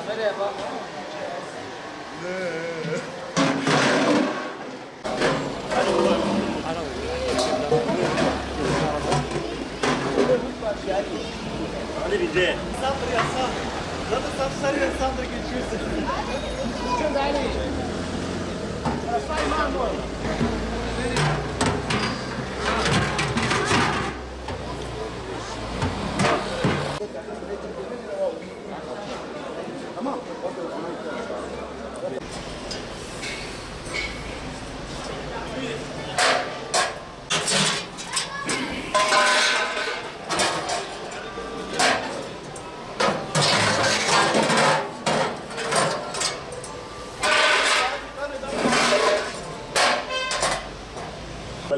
Hadi bir de. Sandır ya sağ. Zaten satışları yok sandır geçiyorsun.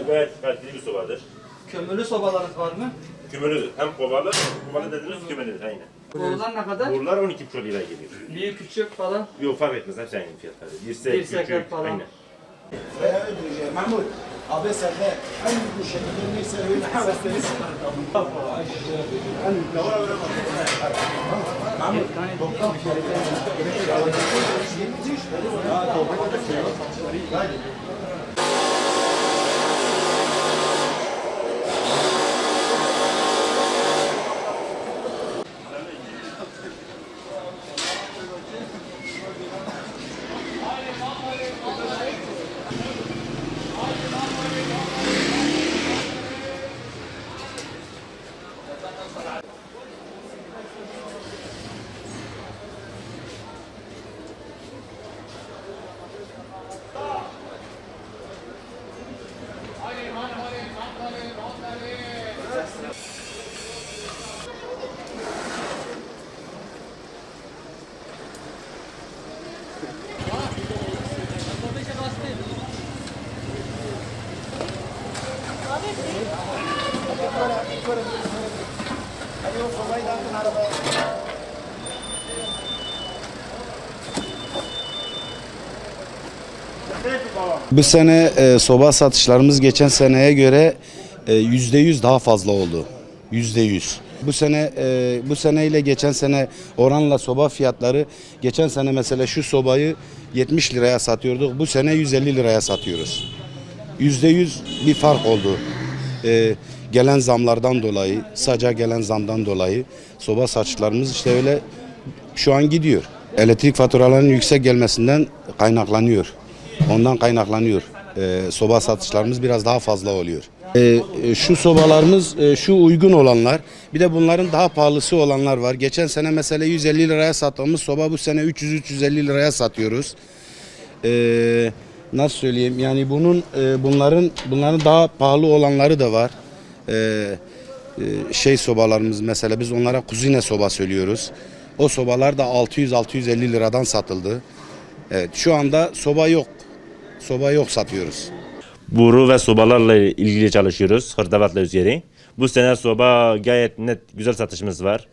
Gayet kaliteli bir sobadır. Kömürlü sobalarınız var mı? Kümelidir. Hem kovalı dediğimiz kümelidir aynen. Borular ne kadar? Borular 12,5 lira geliyor. Büyük küçük falan. Yok fark etmez, hepsi aynı fiyatları. Dirsekler küçük, falan. aynen. محمود عباس الله أنا مش هقدر يسوي الحوس Bu sene soba satışlarımız geçen seneye göre %100 daha fazla oldu. %100. Bu sene ile geçen sene oranla soba fiyatları, geçen sene mesela şu sobayı 70 liraya satıyorduk. Bu sene 150 liraya satıyoruz. %100 bir fark oldu. Gelen zamlardan dolayı, saca gelen zamdan dolayı soba satışlarımız işte öyle şu an gidiyor. Elektrik faturalarının yüksek gelmesinden kaynaklanıyor. Ondan kaynaklanıyor. Soba satışlarımız biraz daha fazla oluyor. Şu sobalarımız şu uygun olanlar. Bir de bunların daha pahalısı olanlar var. Geçen sene mesela 150 liraya sattığımız soba bu sene 300-350 liraya satıyoruz. Nasıl söyleyeyim? Yani bunların daha pahalı olanları da var. Sobalarımız mesela biz onlara kuzine soba söylüyoruz. O sobalar da 600-650 liradan satıldı. Evet, şu anda soba yok. Soba yok satıyoruz. Boru ve sobalarla ilgili çalışıyoruz hırdavatla üzeri. Bu sene soba gayet net güzel satışımız var.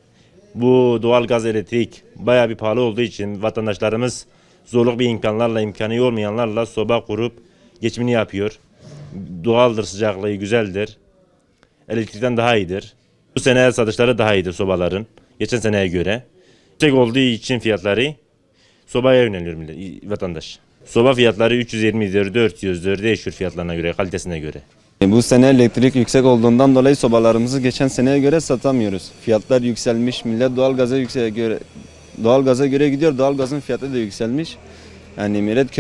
Bu doğal gaz elektrik bayağı bir pahalı olduğu için vatandaşlarımız zorluk bir imkanı olmayanlarla soba kurup geçimini yapıyor. Doğaldır, sıcaklığı güzeldir. Elektrikten daha iyidir. Bu sene satışları daha iyidir sobaların geçen seneye göre. Yüksek olduğu için fiyatları sobaya yöneliyor vatandaş. Soba fiyatları 320'dir, 400'dür, değişiyor fiyatlarına göre, kalitesine göre. Bu sene elektrik yüksek olduğundan dolayı sobalarımızı geçen seneye göre satamıyoruz. Fiyatlar yükselmiş, millet doğalgaza göre gidiyor, doğalgazın fiyatı da yükselmiş. Yani millet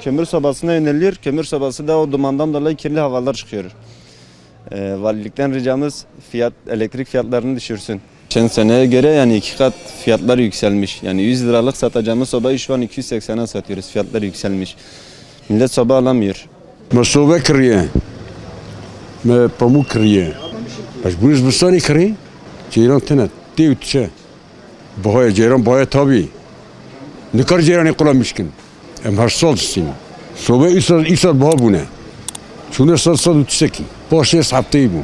kömür sobasına yöneliyor, kömür sobası da o dumandan dolayı kirli havalar çıkıyor. Valilikten ricamız elektrik fiyatlarını düşürsün. Geçen seneye göre yani 2 kat fiyatlar yükselmiş. Yani 100 liralık satacağımız sobayı şu an 280'e satıyoruz. Fiyatlar yükselmiş. Millet soba alamıyor. Soba kırıyor. Pamuk kırıyor. Bu Özbekistan'ı kırıyor. Ceyran tenet. Deyutçe. Bahaya ceyran bahaya tabi. Ne kadar ceyran ekolamışkin. Her salsın. Soba isat baha bu ne? Şunu sat uçsaki. Başta hafta bu.